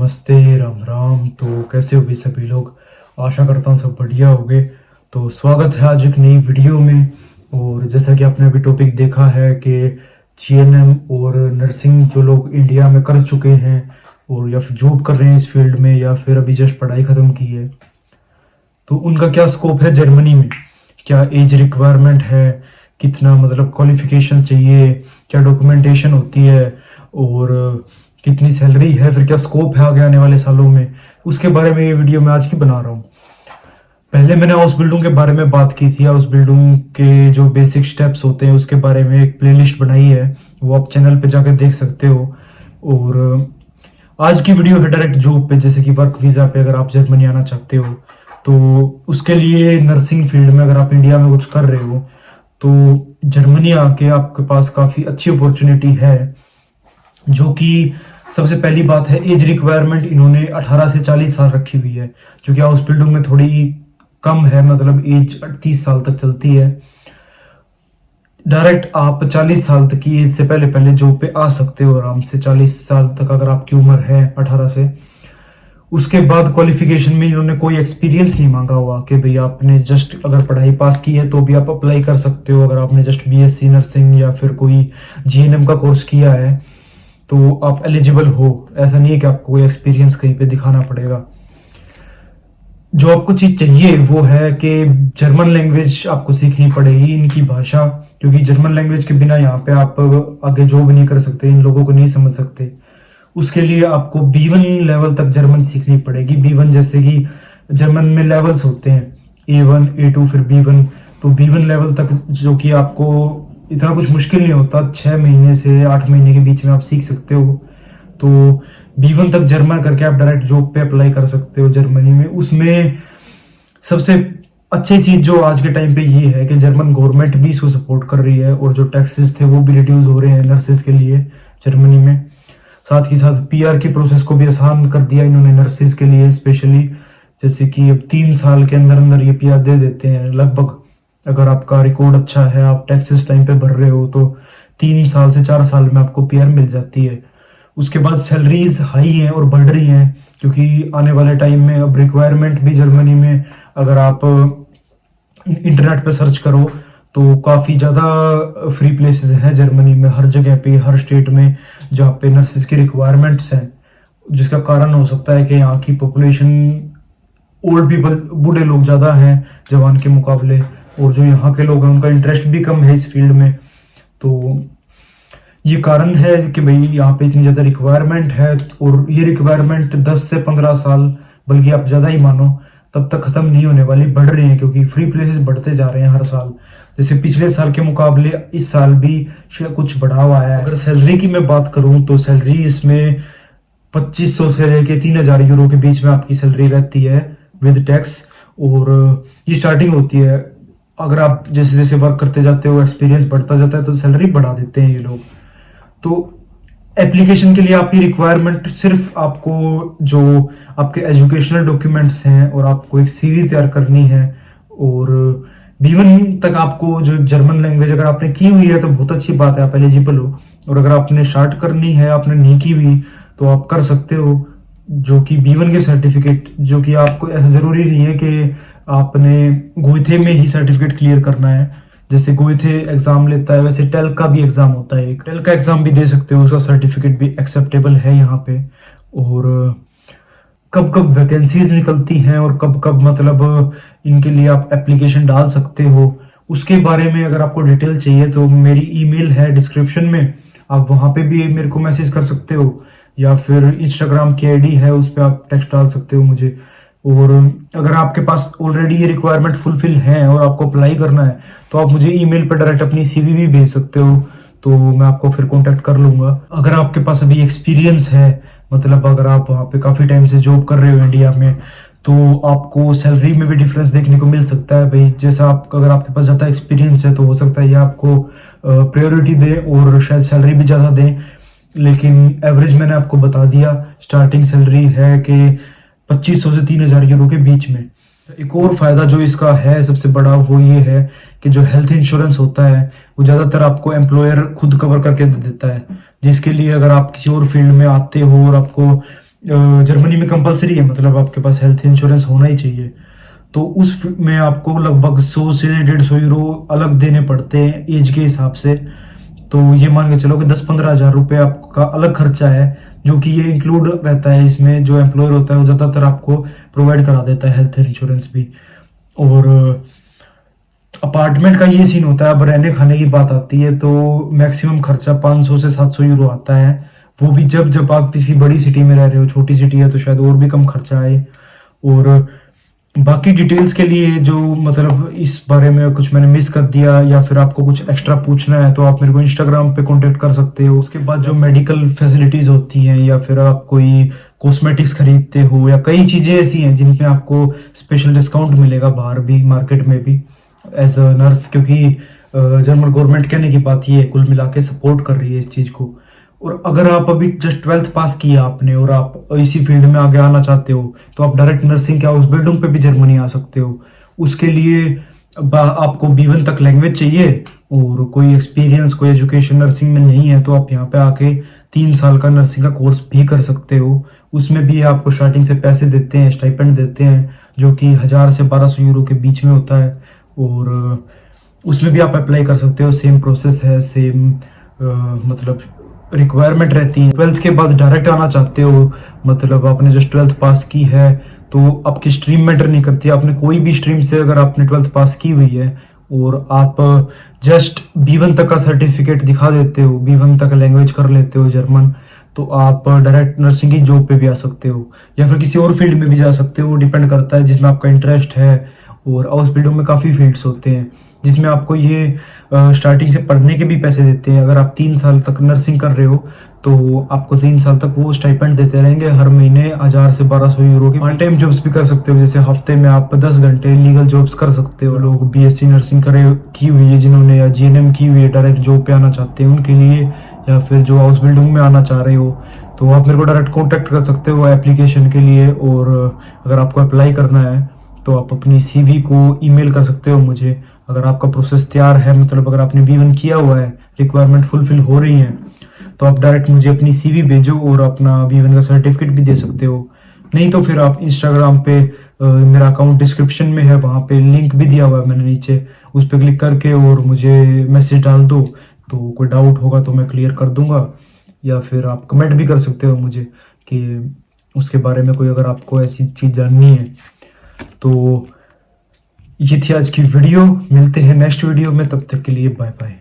नमस्ते, राम राम। तो कैसे हो भी सभी लोग? आशा करता हूँ सब बढ़िया होगे। तो स्वागत है आज एक नई वीडियो में। और जैसा कि आपने अभी टॉपिक देखा है कि जीएनएम और नर्सिंग जो लोग इंडिया में कर चुके हैं और या फिर जॉब कर रहे हैं इस फील्ड में या फिर अभी जस्ट पढ़ाई ख़त्म की है, तो उनका क्या स्कोप है जर्मनी में, क्या एज रिक्वायरमेंट है, कितना मतलब क्वालिफिकेशन चाहिए, क्या डॉक्यूमेंटेशन होती है और कितनी सैलरी है, फिर क्या स्कोप है आगे आने वाले सालों में, उसके बारे में ये वीडियो मैं आज की बना रहा हूँ। पहले मैंने हाउस बिल्डिंग के बारे में बात की थी। हाउस बिल्डिंग के जो बेसिक स्टेप्स होते हैं उसके बारे में एक प्लेलिस्ट बनाई है, वो आप चैनल पे जाकर देख सकते हो। और आज की वीडियो है डायरेक्ट जॉब पे, जैसे कि वर्क वीज़ा पे अगर आप जर्मनी आना चाहते हो तो उसके लिए नर्सिंग फील्ड में अगर आप इंडिया में कुछ कर रहे हो तो जर्मनी आके आपके पास काफ़ी अच्छी अपॉर्चुनिटी है। जो कि सबसे पहली बात है, एज रिक्वायरमेंट इन्होंने 18 से 40 साल रखी हुई है, जो कि हाउस बिल्डिंग में थोड़ी कम है, मतलब एज 30 साल तक चलती है। डायरेक्ट आप 40 साल तक की एज से पहले पहले जॉब पे आ सकते हो आराम से, 40 साल तक अगर आपकी उम्र है 18 से। उसके बाद क्वालिफिकेशन में इन्होंने कोई एक्सपीरियंस नहीं मांगा हुआ कि भाई आपने जस्ट अगर पढ़ाई पास की है तो भी आप अप्लाई कर सकते हो। अगर आपने जस्ट बीएससी नर्सिंग या फिर कोई जीएनएम का कोर्स किया है तो आप एलिजिबल हो। ऐसा नहीं है कि आपको कोई एक्सपीरियंस कहीं पे दिखाना पड़ेगा। जो आपको चीज़ चाहिए वो है कि जर्मन लैंग्वेज आपको सीखनी पड़ेगी, इनकी भाषा, क्योंकि जर्मन लैंग्वेज के बिना यहाँ पे आप आगे जॉब नहीं कर सकते, इन लोगों को नहीं समझ सकते। उसके लिए आपको B1 लेवल तक जर्मन सीखनी पड़ेगी। B1 जैसे कि जर्मन में लेवल्स होते हैं, A1 A2 फिर B1। तो B1 लेवल तक, जो कि आपको इतना कुछ मुश्किल नहीं होता, 6 महीने से 8 महीने के बीच में आप सीख सकते हो। तो B1 तक जर्मन करके आप डायरेक्ट जॉब पे अप्लाई कर सकते हो जर्मनी में। उसमें सबसे अच्छी चीज़ जो आज के टाइम पे ये है कि जर्मन गवर्नमेंट भी इसको सपोर्ट कर रही है और जो टैक्सेस थे वो भी रिड्यूस हो रहे हैं नर्सेज के लिए जर्मनी में। साथ ही साथ पीआर की प्रोसेस को भी आसान कर दिया इन्होंने नर्सेज के लिए स्पेशली, जैसे कि अब 3 साल के अंदर अंदर ये पीआर दे देते हैं लगभग। अगर आपका रिकॉर्ड अच्छा है, आप टैक्सेस टाइम पे भर रहे हो, तो 3 साल से 4 साल में आपको पीआर मिल जाती है। उसके बाद सैलरीज हाई हैं और बढ़ रही हैं, क्योंकि आने वाले टाइम में अब रिक्वायरमेंट भी जर्मनी में, अगर आप इंटरनेट पे सर्च करो तो काफ़ी ज़्यादा फ्री प्लेसेस हैं जर्मनी में, हर जगह पे, हर स्टेट में, जहाँ पे नर्सेज की रिक्वायरमेंट्स हैं। जिसका कारण हो सकता है कि यहाँ की पॉपुलेशन, ओल्ड पीपल, बूढ़े लोग ज़्यादा हैं जवान के मुकाबले, और जो यहाँ के लोग हैं उनका इंटरेस्ट भी कम है इस फील्ड में। तो ये कारण है कि भाई यहाँ पे इतनी ज़्यादा रिक्वायरमेंट है। और ये रिक्वायरमेंट 10 से 15 साल, बल्कि आप ज़्यादा ही मानो, तब तक ख़त्म नहीं होने वाली, बढ़ रही हैं, क्योंकि फ्री प्लेसेस बढ़ते जा रहे हैं हर साल। जैसे पिछले साल के मुकाबले इस साल भी कुछ बढ़ा हुआ है। अगर सैलरी की मैं बात करूँ तो सैलरी इसमें 2500 से लेके 3000 यूरो के बीच में आपकी सैलरी रहती है विद टैक्स। और ये स्टार्टिंग होती है, अगर आप जैसे जैसे वर्क करते जाते हो, एक्सपीरियंस बढ़ता जाता है, तो सैलरी बढ़ा देते हैं ये लोग। तो एप्लीकेशन के लिए आपकी रिक्वायरमेंट सिर्फ आपको जो आपके एजुकेशनल डॉक्यूमेंट्स हैं और आपको एक सीवी तैयार करनी है। और B1 तक आपको जो जर्मन लैंग्वेज अगर आपने की हुई है तो बहुत अच्छी बात है, आप एलिजिबल हो। और अगर आपने स्टार्ट करनी है, आपने नहीं की हुई, तो आप कर सकते हो, जो कि B1 के सर्टिफिकेट, जो कि आपको ऐसा ज़रूरी नहीं है कि आपने गोइथे में ही सर्टिफिकेट क्लियर करना है। जैसे गोइथे एग्जाम लेता है, वैसे टेल का भी एग्जाम होता है, एक टेल का एग्जाम भी दे सकते हो, उसका सर्टिफिकेट भी एक्सेप्टेबल है यहाँ पे। और कब कब वैकेंसीज निकलती हैं और कब कब मतलब इनके लिए आप एप्लीकेशन डाल सकते हो, उसके बारे में अगर आपको डिटेल चाहिए तो मेरी ईमेल है डिस्क्रिप्शन में, आप वहाँ पे भी मेरे को मैसेज कर सकते हो, या फिर इंस्टाग्राम की आईडी है, उस पर आप टेक्स्ट डाल सकते हो मुझे। और अगर आपके पास ऑलरेडी ये रिक्वायरमेंट फुलफिल है और आपको अप्लाई करना है तो आप मुझे ईमेल पर डायरेक्ट अपनी सीवी भी भेज सकते हो, तो मैं आपको फिर कांटेक्ट कर लूँगा। अगर आपके पास अभी एक्सपीरियंस है, मतलब अगर आप वहाँ पे काफ़ी टाइम से जॉब कर रहे हो इंडिया में, तो आपको सैलरी में भी डिफरेंस देखने को मिल सकता है। भाई जैसा आप, अगर आपके पास ज़्यादा एक्सपीरियंस है तो हो सकता है ये आपको प्रायोरिटी दे और शायद सैलरी भी ज़्यादा दें। लेकिन एवरेज मैंने आपको बता दिया, स्टार्टिंग सैलरी है कि 2500 से 3000 यूरो के बीच में। एक और फायदा जो इसका है सबसे बड़ा, वो ये है कि जो हेल्थ इंश्योरेंस होता है वो ज़्यादातर आपको एम्प्लॉयर खुद कवर करके दे देता है, जिसके लिए अगर आप किसी और फील्ड में आते हो और आपको जर्मनी में कंपलसरी है, मतलब आपके पास हेल्थ इंश्योरेंस होना ही चाहिए। तो उस में आपको लगभग 100 से 150 यूरो अलग देने पड़ते हैं एज के हिसाब से। तो ये मान के चलो कि 10-15 हज़ार रुपये आपका अलग खर्चा है, जो कि ये इंक्लूड रहता है इसमें। जो एम्प्लॉयर होता है वो ज़्यादातर आपको प्रोवाइड करा देता है हेल्थ इंश्योरेंस भी। और अपार्टमेंट का ये सीन होता है, अब रहने खाने की बात आती है तो मैक्सिमम खर्चा 500 से 700 यूरो आता है। वो भी जब जब आप किसी बड़ी सिटी में रह रहे हो, छोटी सिटी है तो शायद और भी कम खर्चा आए। और बाकी डिटेल्स के लिए जो मतलब इस बारे में कुछ मैंने मिस कर दिया या फिर आपको कुछ एक्स्ट्रा पूछना है तो आप मेरे को इंस्टाग्राम पे कांटेक्ट कर सकते हो। उसके बाद जो मेडिकल फैसिलिटीज होती हैं या फिर आप कोई कॉस्मेटिक्स खरीदते हो या कई चीज़ें ऐसी हैं जिन पे आपको स्पेशल डिस्काउंट मिलेगा बाहर भी, मार्केट में भी एज अ नर्स, क्योंकि जर्मन गवर्नमेंट कहने की बात ये है कुल मिला के सपोर्ट कर रही है इस चीज़ को। और अगर आप अभी जस्ट 12th पास किया आपने और आप इसी फील्ड में आगे आना चाहते हो तो आप डायरेक्ट नर्सिंग के हाउस बिल्डिंग पे भी जर्मनी आ सकते हो। उसके लिए आपको B1 तक लैंग्वेज चाहिए और कोई एक्सपीरियंस, कोई एजुकेशन नर्सिंग में नहीं है तो आप यहाँ पे आके 3 साल का नर्सिंग का कोर्स भी कर सकते हो। उसमें भी आपको स्टार्टिंग से पैसे देते हैं, स्टाइपेंड देते हैं, जो कि 1000 से 1200 यूरो के बीच में होता है। और उसमें भी आप अप्लाई कर सकते हो, सेम प्रोसेस है, सेम मतलब रिक्वायरमेंट रहती है। 12th के बाद डायरेक्ट आना चाहते हो, मतलब आपने जस्ट 12th पास की है तो आपकी स्ट्रीम मैटर नहीं करती। आपने कोई भी स्ट्रीम से अगर आपने 12th पास की हुई है और आप जस्ट B1 तक का सर्टिफिकेट दिखा देते हो, B1 तक लैंग्वेज कर लेते हो जर्मन, तो आप डायरेक्ट नर्सिंग की जॉब पे भी आ सकते हो या फिर किसी और फील्ड में भी जा सकते हो। डिपेंड करता है जिसमें आपका इंटरेस्ट है। और हाउस बिल्डिंग में काफ़ी फील्ड्स होते हैं जिसमें आपको ये स्टार्टिंग से पढ़ने के भी पैसे देते हैं। अगर आप 3 साल तक नर्सिंग कर रहे हो तो आपको 3 साल तक वो स्टाइपेंड देते रहेंगे हर महीने 1000 से 1200 यूरो की। पार्ट टाइम जॉब्स भी कर सकते हो, जैसे हफ्ते में आप 10 घंटे लीगल जॉब्स कर सकते हो। लोग BSc नर्सिंग की हुई है जिन्होंने, या GNM की हुई है, डायरेक्ट जॉब पे आना चाहते हैं उनके लिए, या फिर जो हाउस बिल्डिंग में आना चाह रहे हो तो आप मेरे को डायरेक्ट कॉन्टैक्ट कर सकते हो एप्लीकेशन के लिए। और अगर आपको अप्लाई करना है तो आप अपनी CV को ईमेल कर सकते हो मुझे। अगर आपका प्रोसेस तैयार है, मतलब अगर आपने B1 किया हुआ है, रिक्वायरमेंट फुलफिल हो रही है, तो आप डायरेक्ट मुझे अपनी CV भेजो और अपना B1 का सर्टिफिकेट भी दे सकते हो। नहीं तो फिर आप इंस्टाग्राम पे मेरा अकाउंट डिस्क्रिप्शन में है, वहाँ पे लिंक भी दिया हुआ है मैंने नीचे, उस पर क्लिक करके और मुझे मैसेज डाल दो, तो कोई डाउट होगा तो मैं क्लियर कर दूंगा। या फिर आप कमेंट भी कर सकते हो मुझे कि उसके बारे में कोई अगर आपको ऐसी चीज़ जाननी है। तो ये थी आज की वीडियो, मिलते हैं नेक्स्ट वीडियो में, तब तक के लिए बाय बाय।